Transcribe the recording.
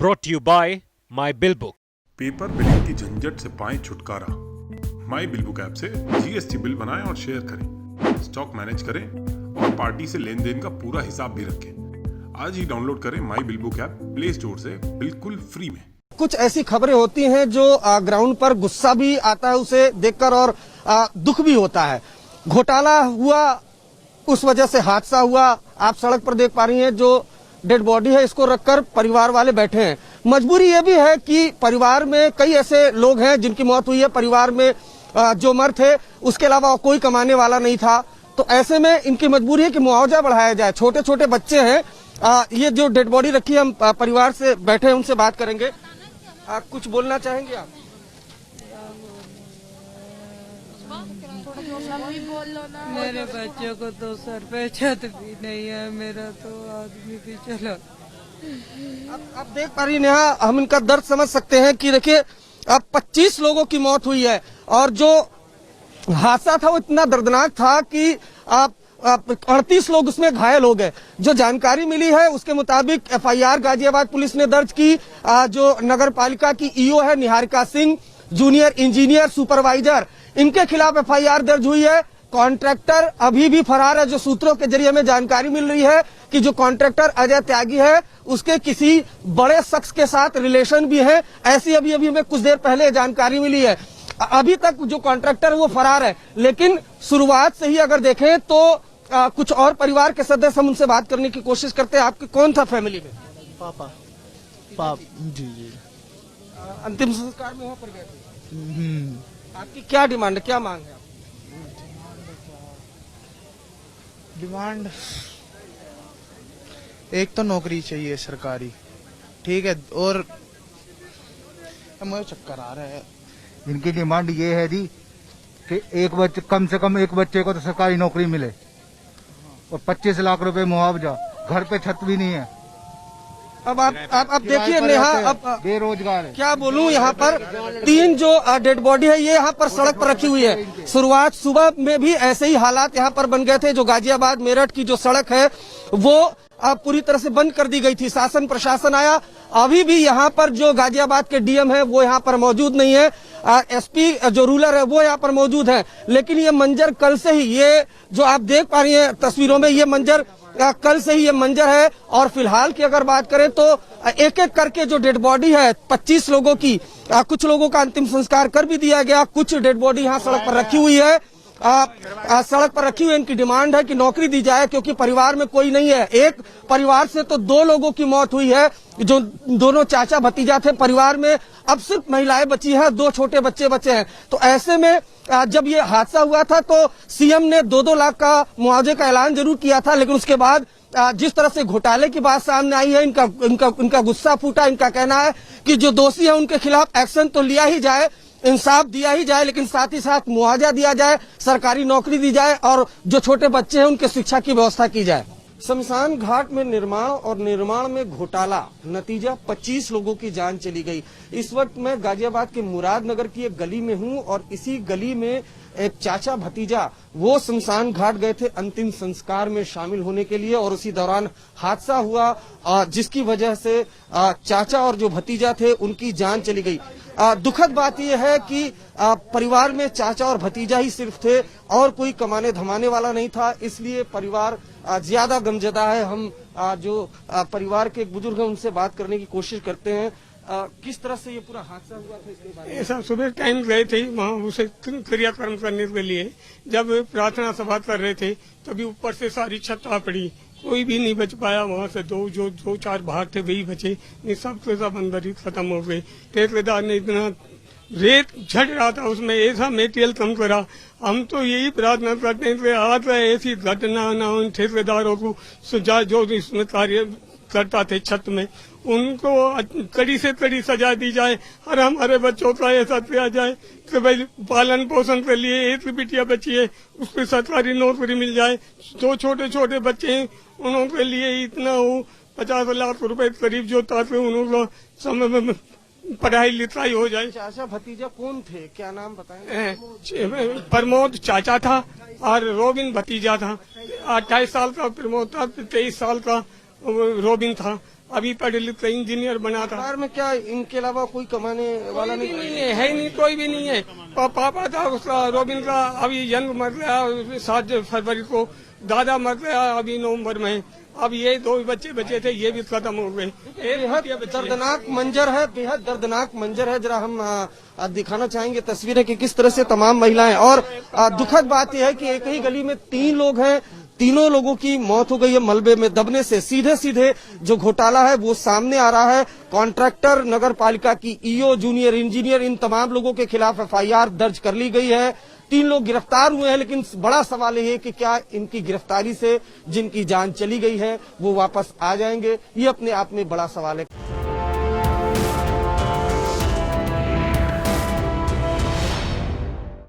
brought to you by My Bill Book. Paper billing की झंझट से पाएं छुटकारा। माई बिल बुक ऐप से जीएसटी बिल बनाएं और शेयर करें, स्टॉक मैनेज करें और पार्टी से लेन देन का पूरा हिसाब भी रखें। आज ही डाउनलोड करें my bill book app play store से बिल्कुल फ्री में। कुछ ऐसी खबरें होती हैं जो ग्राउंड पर गुस्सा भी आता है उसे देखकर और दुख भी होता है। घोटाला हुआ, उस वजह से हादसा हुआ। आप सड़क पर देख पा रही हैं जो डेड बॉडी है, इसको रखकर परिवार वाले बैठे हैं। मजबूरी ये भी है कि परिवार में कई ऐसे लोग हैं जिनकी मौत हुई है। परिवार में जो मर थे उसके अलावा कोई कमाने वाला नहीं था, तो ऐसे में इनकी मजबूरी है कि मुआवजा बढ़ाया जाए। छोटे छोटे बच्चे हैं। ये जो डेड बॉडी रखी है, हम परिवार से बैठे हैं, उनसे बात करेंगे। कुछ बोलना चाहेंगे आप? मेरे बच्चों को तो सर पे छत भी नहीं है, मेरा तो आदमी भी चला। आप देख पा रही हैं नेहा, हम इनका दर्द समझ सकते हैं कि देखिए अब 25 लोगों की मौत हुई है और जो हादसा था वो इतना दर्दनाक था कि 38 लोग उसमें घायल हो गए। जो जानकारी मिली है उसके मुताबिक एफआईआर गाजियाबाद पुलिस ने दर्ज की। जो नगर पालिका की ईओ है Niharika Singh, junior engineer supervisor, इनके खिलाफ एफआईआर दर्ज हुई है। कॉन्ट्रैक्टर अभी भी फरार है। जो सूत्रों के जरिए हमें जानकारी मिल रही है कि जो कॉन्ट्रैक्टर अजय त्यागी है उसके किसी बड़े शख्स के साथ रिलेशन भी है, ऐसी अभी हमें कुछ देर पहले जानकारी मिली है। अभी तक जो कॉन्ट्रैक्टर है वो फरार है, लेकिन शुरुआत से ही अगर देखें तो कुछ और परिवार के सदस्य, हम उनसे बात करने की कोशिश करते हैं। आपके कौन था फैमिली में? पापा जी। अंतिम संस्कार में वहाँ पर गए थे। आपकी क्या डिमांड है, क्या मांग है? डिमांड एक तो नौकरी चाहिए सरकारी, ठीक है, और मुझे चक्कर आ रहा है। इनकी डिमांड ये है जी कि एक बच्चे, कम से कम एक बच्चे को तो सरकारी नौकरी मिले और 25 लाख रुपए मुआवजा। घर पे छत भी नहीं है। अब आप देखिए नेहा, अब बेरोजगार है। क्या बोलूं, यहाँ पर 3 जो डेड बॉडी है ये यहाँ पर सड़क पर रखी हुई है। शुरुआत सुबह में भी ऐसे ही हालात यहाँ पर बन गए थे। जो गाजियाबाद मेरठ की जो सड़क है वो पूरी तरह से बंद कर दी गई थी। शासन प्रशासन आया, अभी भी यहाँ पर जो गाजियाबाद के डीएम है वो यहाँ पर मौजूद नहीं है। एसपी जो रूलर है वो यहाँ पर मौजूद है, लेकिन ये मंजर कल से ही, ये जो आप देख पा रही हैं तस्वीरों में, ये मंजर कल से ही ये मंजर है। और फिलहाल की अगर बात करें तो एक एक करके जो डेड बॉडी है 25 लोगों की, कुछ लोगों का अंतिम संस्कार कर भी दिया गया। कुछ डेड बॉडी यहाँ सड़क पर रखी हुई है। सड़क पर रखी हुई। इनकी डिमांड है कि नौकरी दी जाए, क्योंकि परिवार में कोई नहीं है। एक परिवार से तो 2 लोगों की मौत हुई है, जो दोनों चाचा भतीजा थे। परिवार में अब सिर्फ महिलाएं बची हैं, 2 छोटे बच्चे बचे हैं। तो ऐसे में जब ये हादसा हुआ था तो सीएम ने 2-2 लाख का मुआवजे का ऐलान जरूर किया था, लेकिन उसके बाद जिस तरह से घोटाले की बात सामने आई है, इनका गुस्सा फूटा। इनका कहना है कि जो दोषी है उनके खिलाफ एक्शन तो लिया ही जाए, इंसाफ दिया ही जाए, लेकिन साथ ही साथ मुआवजा दिया जाए, सरकारी नौकरी दी जाए और जो छोटे बच्चे हैं उनके शिक्षा की व्यवस्था की जाए। शमशान घाट में निर्माण और निर्माण में घोटाला, नतीजा 25 लोगों की जान चली गई। इस वक्त मैं गाजियाबाद के मुरादनगर की एक गली में हूं और इसी गली में एक चाचा भतीजा वो शमशान घाट गए थे अंतिम संस्कार में शामिल होने के लिए, और उसी दौरान हादसा हुआ जिसकी वजह से चाचा और जो भतीजा थे उनकी जान चली गई। दुखद बात यह है कि परिवार में चाचा और भतीजा ही सिर्फ थे और कोई कमाने धमाने वाला नहीं था, इसलिए परिवार ज्यादा गमजदा है। हम जो परिवार के बुजुर्ग हैं उनसे बात करने की कोशिश करते हैं। किस तरह से ये पूरा हादसा हुआ था, इसके बारे में? ऐसा सुबह टाइम गए थे वहाँ उसे क्रियाक्रम करने के लिए। जब प्रार्थना सभा कर रहे थे तभी ऊपर से सारी छत आ पड़ी, कोई भी नहीं बच पाया। वहाँ से दो चार बाहर थे वही बचे, नहीं सब के सब अंदर ही खत्म हो गए। ठेकेदार ने इतना रेत झड़ रहा था उसमें ऐसा मेटेरियल कम करा। हम तो यही प्रार्थना करते हैं कि आज ऐसी घटना न हो। ठेकेदारों को सुझाव जो इसमें कार्य करता थे छत में, उनको कड़ी से कड़ी सजा दी जाए और हमारे बच्चों का ऐसा किया जाए कि भाई पालन पोषण के लिए एक बिटिया बची है उसको सरकारी नौकरी मिल जाए। 2 छोटे छोटे बच्चे हैं उनके लिए इतना हो 50 लाख रुपए करीब जो ताकि उनको समय में पढ़ाई लिखाई हो जाए। चाचा भतीजा कौन थे, क्या नाम बताएं? प्रमोद चाचा था और रोबिन भतीजा था। 28 साल का प्रमोद था, 23 साल का रोबिन था। अभी पढ़े लिखे इंजीनियर बना था। परिवार में क्या इनके अलावा कोई कमाने वाला कोई भी नहीं? नहीं है ही नहीं, कोई भी नहीं है। पापा था उसका रोबिन का, अभी जन्म मर गया 7 फरवरी को। दादा मर गया अभी नवंबर में। अब ये 2 बच्चे बचे थे, ये भी खत्म हो गए। बेहद दर्दनाक मंजर है, बेहद दर्दनाक मंजर है। जरा हम दिखाना चाहेंगे तस्वीरें कि किस तरह से तमाम महिलाएं, और दुखद बात यह है कि एक ही गली में 3 लोग हैं, तीनों लोगों की मौत हो गई है मलबे में दबने से। सीधे सीधे जो घोटाला है वो सामने आ रहा है। कॉन्ट्रैक्टर, नगर पालिका की ईओ, जूनियर इंजीनियर, इन तमाम लोगों के खिलाफ FIR दर्ज कर ली गई है। 3 लोग गिरफ्तार हुए हैं, लेकिन बड़ा सवाल ये है कि क्या इनकी गिरफ्तारी से जिनकी जान चली गई है वो वापस आ जाएंगे? ये अपने आप में बड़ा सवाल है।